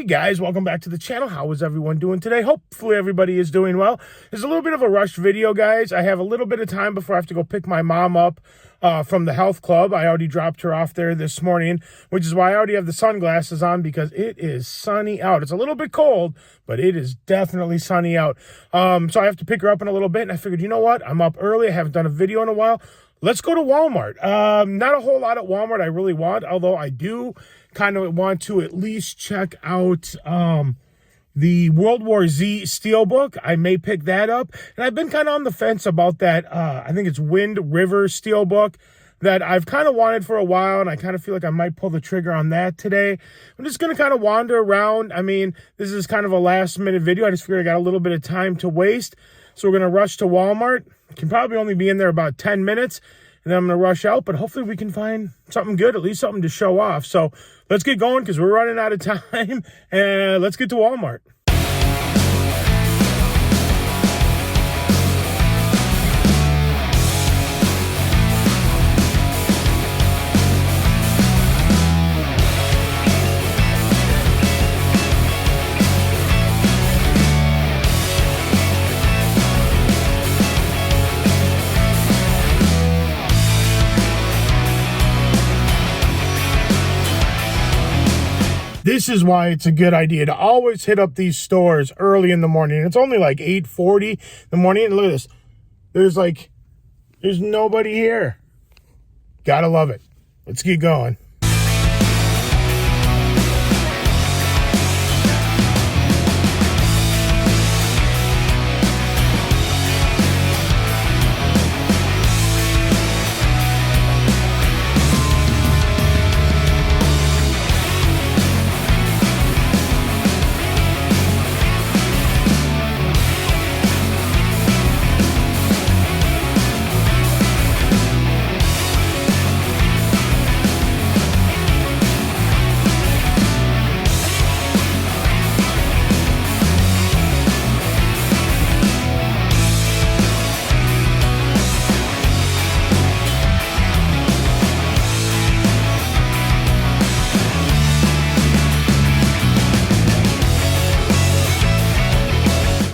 guys, welcome back to the channel. How is everyone doing today? Hopefully everybody is doing well. It's a little bit of a rushed video, guys. I have a little bit of time before I have to go pick my mom up from the health club. I already dropped her off there this morning, which is why I already have the sunglasses on because it is sunny out. It's a little bit cold, but it is definitely sunny out. So I have to pick her up in a little bit, and I figured, you know what? I'm up early. I haven't done a video in a while. Let's go to Walmart. Not a whole lot at Walmart I really want, although I do kind of want to at least check out the World War Z Steelbook. I may pick that up. And I've been kind of on the fence about that. I think it's Wind River Steelbook that I've kind of wanted for a while, and I kind of feel like I might pull the trigger on that today. I'm just going to kind of wander around. I mean, this is kind of a last-minute video. I just figured I got a little bit of time to waste. So we're going to rush to Walmart. Can probably only be in there about 10 minutes. And then I'm going to rush out, but hopefully we can find something good, at least something to show off. So let's get going because we're running out of time, and let's get to Walmart. This is why it's a good idea to always hit up these stores early in the morning. It's only like 8:40 in the morning. And look at this. There's nobody here. Gotta love it. Let's get going.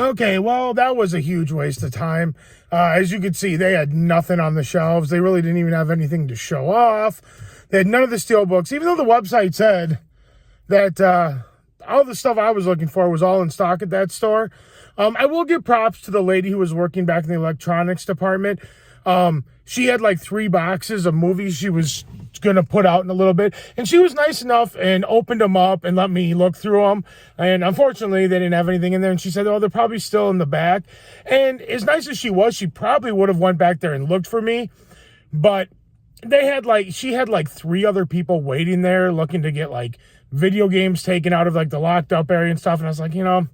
Okay, well, that was a huge waste of time. As you can see, they had nothing on the shelves. They really didn't even have anything to show off. They had none of the Steelbooks, even though the website said that all the stuff I was looking for was all in stock at that store. I will give props to the lady who was working back in the electronics department. She had like 3 boxes of movies she was going to put out in a little bit, and she was nice enough and opened them up and let me look through them. And unfortunately they didn't have anything in there, and she said, oh, they're probably still in the back. And as nice as she was, she probably would have went back there and looked for me, but she had like 3 other people waiting there looking to get like video games taken out of like the locked up area and stuff. And I was like, you know,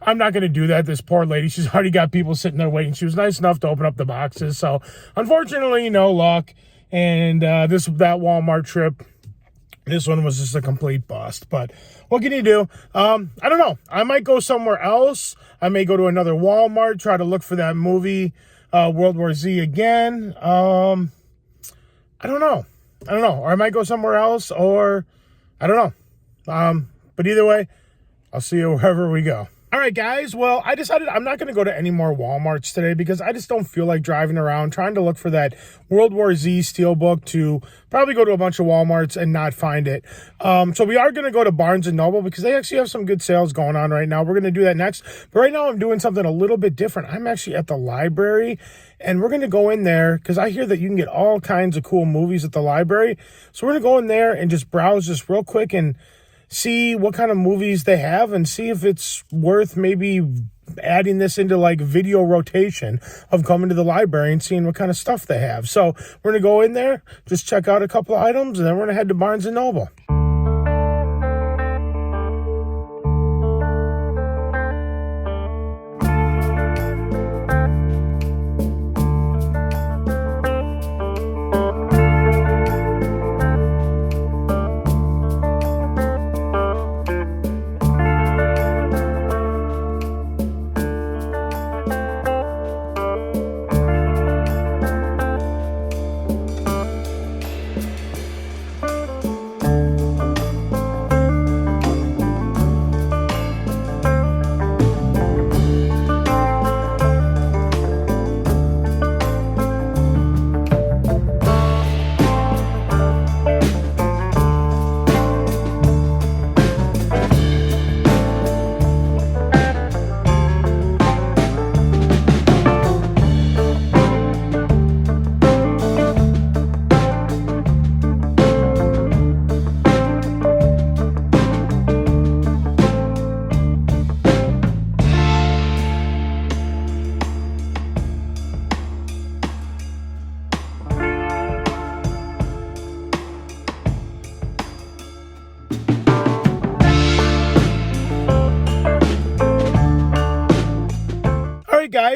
I'm not going to do that. This poor lady, she's already got people sitting there waiting. She was nice enough to open up the boxes. So unfortunately, no luck. And that Walmart trip, this one was just a complete bust. But what can you do? I don't know. I might go somewhere else. I may go to another Walmart, try to look for that movie, World War Z again. I don't know. Or I might go somewhere else, or I don't know. But either way, I'll see you wherever we go. All right, guys. Well, I decided I'm not going to go to any more Walmarts today because I just don't feel like driving around trying to look for that World War Z Steelbook to probably go to a bunch of Walmarts and not find it. So we are going to go to Barnes & Noble because they actually have some good sales going on right now. We're going to do that next. But right now I'm doing something a little bit different. I'm actually at the library, and we're going to go in there because I hear that you can get all kinds of cool movies at the library. So we're going to go in there and just browse just real quick and see what kind of movies they have and see if it's worth maybe adding this into like video rotation of coming to the library and seeing what kind of stuff they have. So we're going to go in there, just check out a couple of items, and then we're going to head to Barnes & Noble.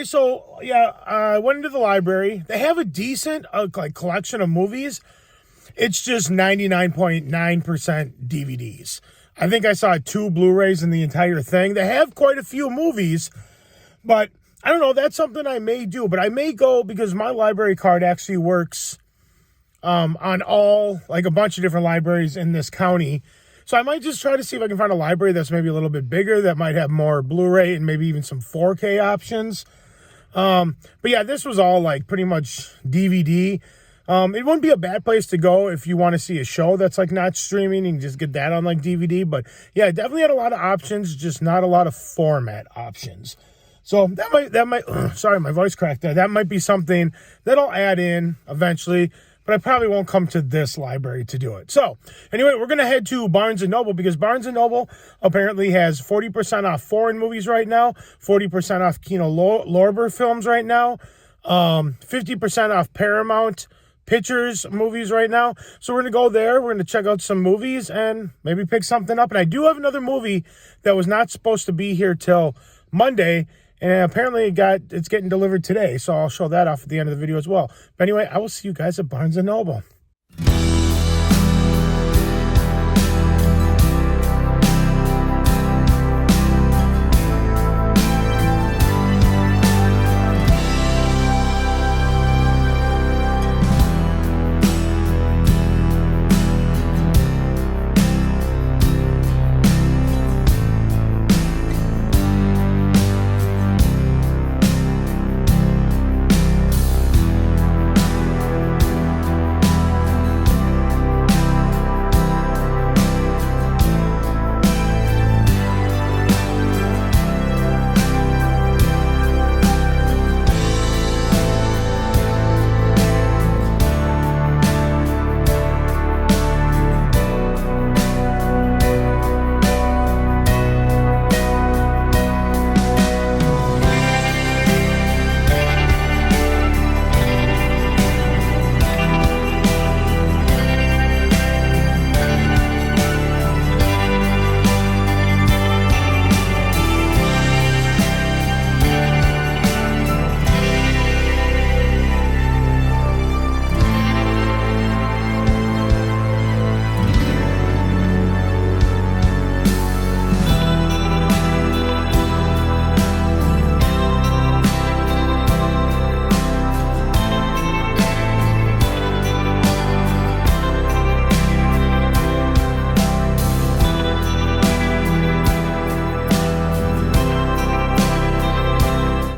guys, so yeah, I went into the library. They have a decent like collection of movies. It's just 99.9% DVDs. I think I saw 2 Blu-rays in the entire thing. They have quite a few movies, but I don't know. That's something I may do, but I may go because my library card actually works on like a bunch of different libraries in this county. So I might just try to see if I can find a library that's maybe a little bit bigger, that might have more Blu-ray and maybe even some 4K options. But yeah, this was all like pretty much DVD. It wouldn't be a bad place to go if you want to see a show that's like not streaming. You can just get that on like DVD. But yeah, it definitely had a lot of options, just not a lot of format options. So that might, sorry, my voice cracked there. That might be something that I'll add in eventually, but I probably won't come to this library to do it. So anyway, we're going to head to Barnes & Noble because Barnes & Noble apparently has 40% off foreign movies right now, 40% off Kino Lorber films right now, 50% off Paramount Pictures movies right now. So we're going to go there. We're going to check out some movies and maybe pick something up. And I do have another movie that was not supposed to be here till Monday, and apparently it's getting delivered today. So I'll show that off at the end of the video as well. But anyway, I will see you guys at Barnes & Noble.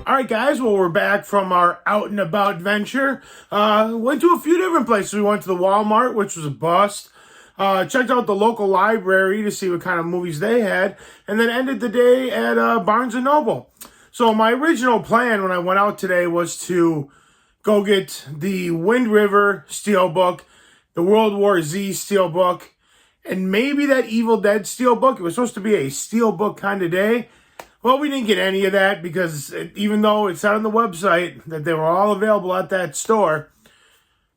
Alright guys, well we're back from our out and about venture. Went to a few different places. We went to the Walmart, which was a bust. Checked out the local library to see what kind of movies they had. And then ended the day at Barnes & Noble. So my original plan when I went out today was to go get the Wind River Steelbook, the World War Z Steelbook, and maybe that Evil Dead Steelbook. It was supposed to be a Steelbook kind of day. Well, we didn't get any of that because even though it said on the website that they were all available at that store,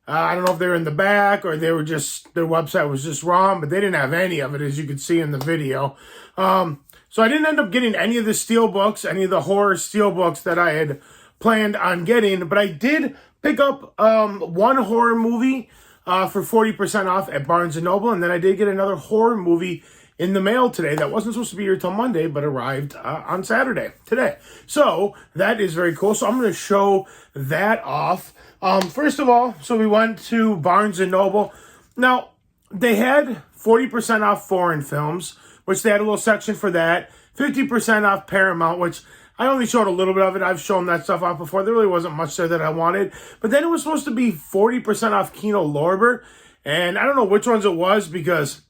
I don't know if they were in the back or they were just, their website was just wrong, but they didn't have any of it, as you could see in the video. So I didn't end up getting any of the Steelbooks, any of the horror Steelbooks that I had planned on getting, but I did pick up one horror movie for 40% off at Barnes & Noble, and then I did get another horror movie in the mail today that wasn't supposed to be here till Monday, but arrived on Saturday, today. So that is very cool. So I'm going to show that off. First of all, so we went to Barnes & Noble. Now, they had 40% off foreign films, which they had a little section for that. 50% off Paramount, which I only showed a little bit of it. I've shown that stuff off before. There really wasn't much there that I wanted. But then it was supposed to be 40% off Kino Lorber. And I don't know which ones it was because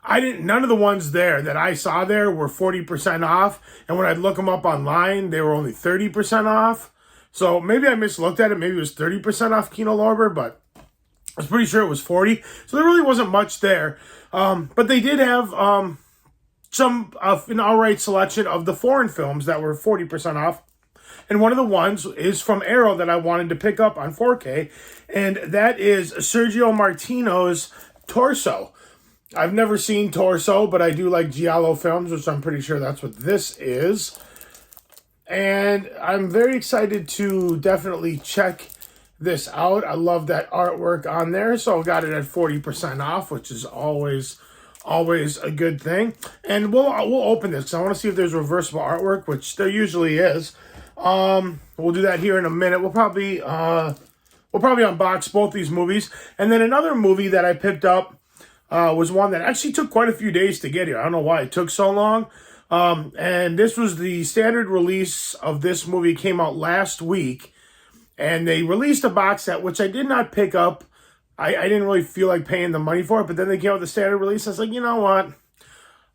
none of the ones there that I saw there were 40% off. And when I'd look them up online, they were only 30% off. So maybe I mislooked at it. Maybe it was 30% off Kino Lorber, but I was pretty sure it was 40. So there really wasn't much there. But they did have an all-right selection of the foreign films that were 40% off. And one of the ones is from Arrow that I wanted to pick up on 4K. And that is Sergio Martino's Torso. I've never seen Torso, but I do like Giallo films, which I'm pretty sure that's what this is. And I'm very excited to definitely check this out. I love that artwork on there. So I got it at 40% off, which is always a good thing. And we'll open this because I want to see if there's reversible artwork, which there usually is. We'll do that here in a minute. We'll probably unbox both these movies. And then another movie that I picked up was one that actually took quite a few days to get here. I don't know why it took so long. And this was the standard release of this movie. It came out last week. And they released a box set, which I did not pick up. I didn't really feel like paying the money for it. But then they came out with the standard release. I was like, you know what?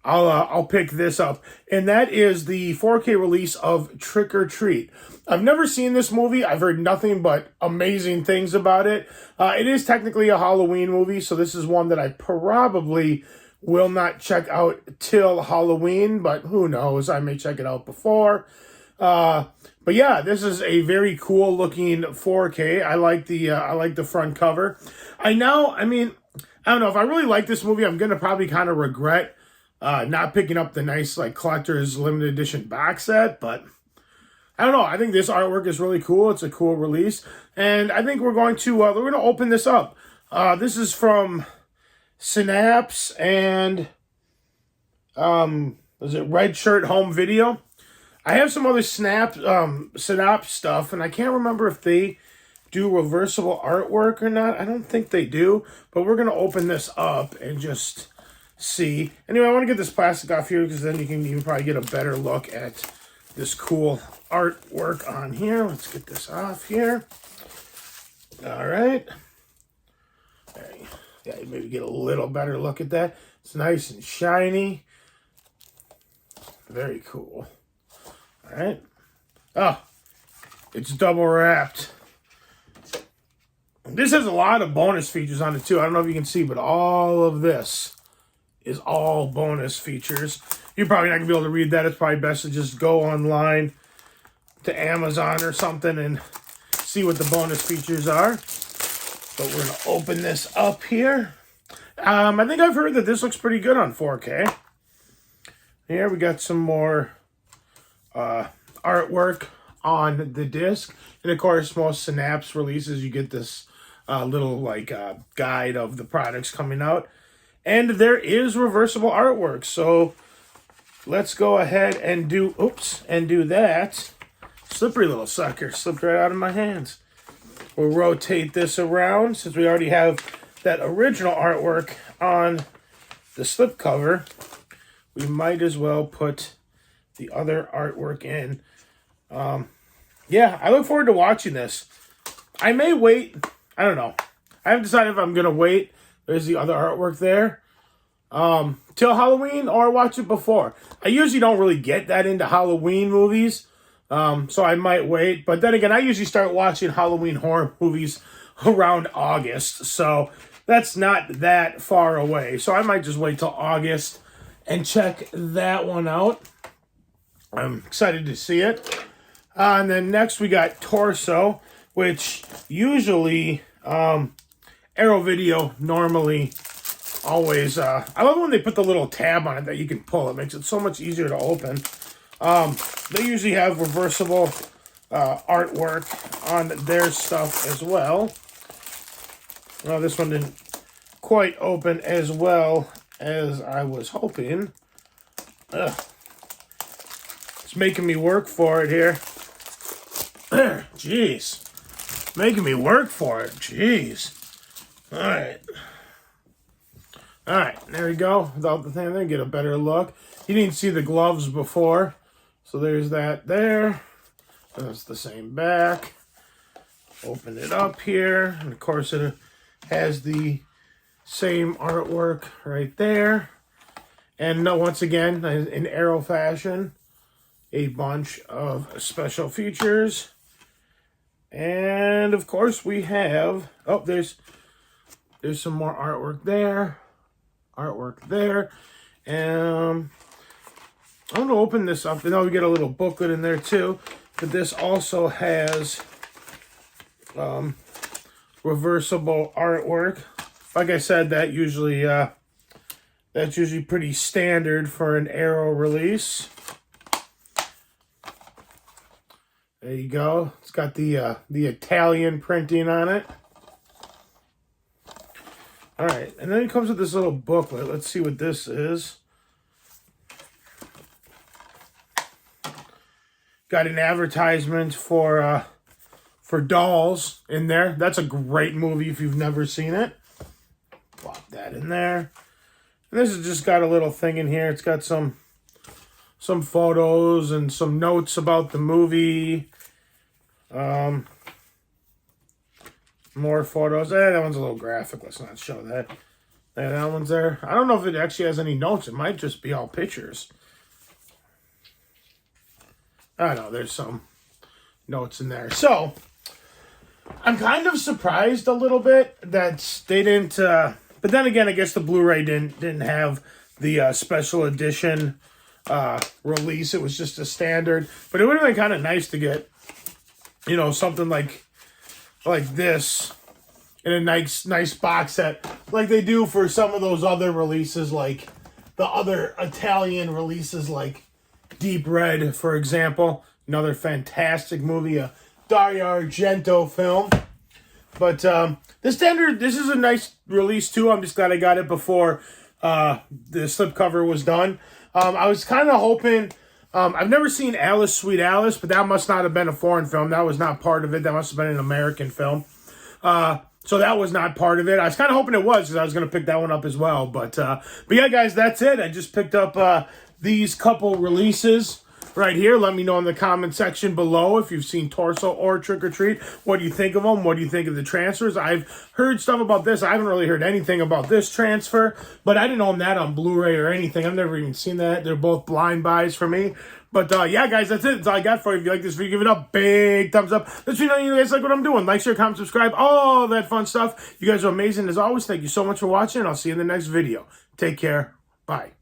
I'll pick this up. And that is the 4K release of Trick or Treat. I've never seen this movie. I've heard nothing but amazing things about it. It is technically a Halloween movie, so this is one that I probably will not check out till Halloween, but who knows? I may check it out before. But yeah, this is a very cool looking 4K. I like the front cover. I mean, I don't know if I really like this movie. I'm gonna probably kind of regret not picking up the nice like collector's limited edition box set, but I don't know. I think this artwork is really cool. It's a cool release, and I think we're going to open this up. This is from Synapse and was it Red Shirt Home Video? I have some other Synapse stuff, and I can't remember if they do reversible artwork or not. I don't think they do, but we're gonna open this up and just see. Anyway, I want to get this plastic off here because then you can probably get a better look at this cool artwork on here. Let's get this off here. All right. Yeah, maybe get a little better look at that. It's nice and shiny. Very cool. All right. Oh, it's double wrapped. This has a lot of bonus features on it too. I don't know if you can see, but all of this is all bonus features. You're probably not going to be able to read that. It's probably best to just go online to Amazon or something and see what the bonus features are. But we're going to open this up here. I think I've heard that this looks pretty good on 4K. Here we got some more artwork on the disc. And of course, most Synapse releases, you get this little like guide of the products coming out. And there is reversible artwork. So let's go ahead and do that. Slippery little sucker. Slipped right out of my hands. We'll rotate this around since we already have that original artwork on the slipcover. We might as well put the other artwork in. Yeah, I look forward to watching this. I may wait. I don't know. I haven't decided if I'm going to wait. There's the other artwork there. Till Halloween or watch it before. I usually don't really get that into Halloween movies. So I might wait. But then again, I usually start watching Halloween horror movies around August. So that's not that far away. So I might just wait till August and check that one out. I'm excited to see it. And then next we got Torso, which usually Arrow Video normally always... I love when they put the little tab on it that you can pull. It makes it so much easier to open. They usually have reversible artwork on their stuff as well. Well, this one didn't quite open as well as I was hoping. Ugh. It's making me work for it here. Jeez. Making me work for it. Jeez. Alright. Alright, there we go. Without the thing there, get a better look. You didn't see the gloves before. So there's that there. That's the same back. Open it up here. And of course it has the same artwork right there. And once again, in Arrow fashion, a bunch of special features. And of course we have, oh, there's some more artwork there. Artwork there. And I'm going to open this up. I know we get a little booklet in there too. But this also has reversible artwork. Like I said, that's usually pretty standard for an Arrow release. There you go. It's got the Italian printing on it. All right, and then it comes with this little booklet. Let's see what this is. Got an advertisement for Dolls in there. That's a great movie if you've never seen it. Plop that in there. And this has just got a little thing in here. It's got some photos and some notes about the movie. More photos. That one's a little graphic. Let's not show that. That one's there. I don't know if it actually has any notes. It might just be all pictures. I know, there's some notes in there. So, I'm kind of surprised a little bit that they didn't... but then again, I guess the Blu-ray didn't have the special edition release. It was just a standard. But it would have been kind of nice to get, you know, something like this in a nice box set, like they do for some of those other releases, like the other Italian releases, like Deep Red, for example. Another fantastic movie, a Dario Argento film. But this is a nice release too. I'm just glad I got it before the slipcover was done. I was kind of hoping... I've never seen Alice, Sweet Alice, but that must not have been a foreign film. That was not part of it. That must have been an American film. So that was not part of it. I was kind of hoping it was, because I was going to pick that one up as well. But yeah, guys, that's it. I just picked up these couple releases right here. Let me know in the comment section below if you've seen Torso or Trick or Treat. What do you think of them? What do you think of the transfers? I've heard stuff about this. I haven't really heard anything about this transfer, but I didn't own that on Blu-ray or anything. I've never even seen that. They're both blind buys for me. But yeah, guys, that's it. That's all I got for you. If you like this video, give it a big thumbs up. Let me know you guys like what I'm doing. Like, share, comment, subscribe, all that fun stuff. You guys are amazing as always. Thank you so much for watching, and I'll see you in the next video. Take care. Bye.